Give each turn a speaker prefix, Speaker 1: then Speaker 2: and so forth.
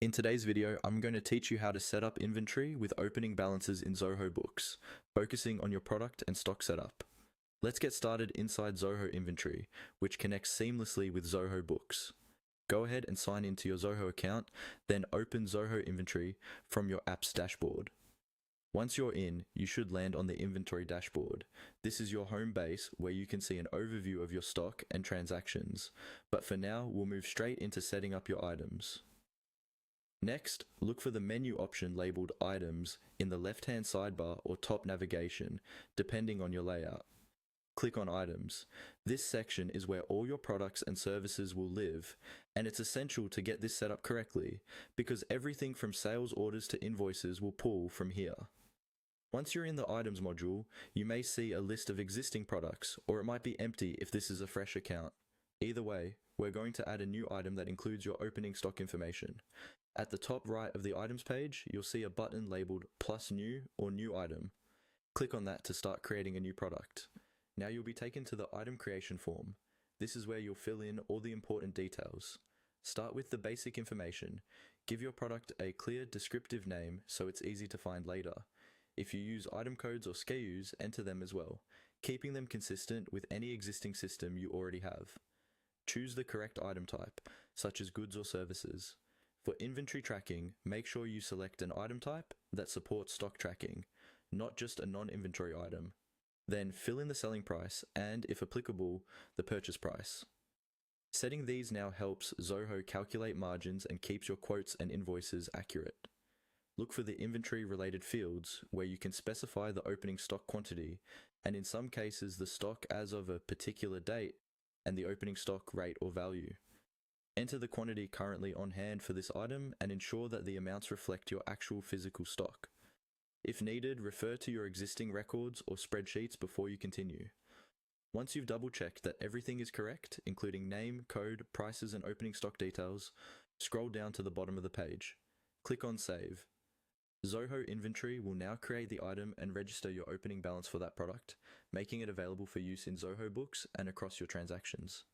Speaker 1: In today's video, I'm going to teach you how to set up inventory with opening balances in Zoho Books, focusing on your product and stock setup. Let's get started inside Zoho Inventory, which connects seamlessly with Zoho Books. Go ahead and sign into your Zoho account, then open Zoho Inventory from your app's dashboard. Once you're in, you should land on the inventory dashboard. This is your home base where you can see an overview of your stock and transactions, but for now, we'll move straight into setting up your items. Next, look for the menu option labeled Items in the left-hand sidebar or top navigation, depending on your layout. Click on Items. This section is where all your products and services will live, and it's essential to get this set up correctly, because everything from sales orders to invoices will pull from here. Once you're in the Items module, you may see a list of existing products, or it might be empty if this is a fresh account. Either way, we're going to add a new item that includes your opening stock information. At the top right of the items page, you'll see a button labeled Plus New or New Item. Click on that to start creating a new product. Now you'll be taken to the item creation form. This is where you'll fill in all the important details. Start with the basic information. Give your product a clear descriptive name so it's easy to find later. If you use item codes or SKUs, enter them as well, keeping them consistent with any existing system you already have. Choose the correct item type, such as goods or services. For inventory tracking, make sure you select an item type that supports stock tracking, not just a non-inventory item. Then fill in the selling price and, if applicable, the purchase price. Setting these now helps Zoho calculate margins and keeps your quotes and invoices accurate. Look for the inventory-related fields where you can specify the opening stock quantity, and in some cases the stock as of a particular date and the opening stock rate or value. Enter the quantity currently on hand for this item and ensure that the amounts reflect your actual physical stock. If needed, refer to your existing records or spreadsheets before you continue. Once you've double-checked that everything is correct, including name, code, prices, and opening stock details, scroll down to the bottom of the page. Click on Save. Zoho Inventory will now create the item and register your opening balance for that product, making it available for use in Zoho Books and across your transactions.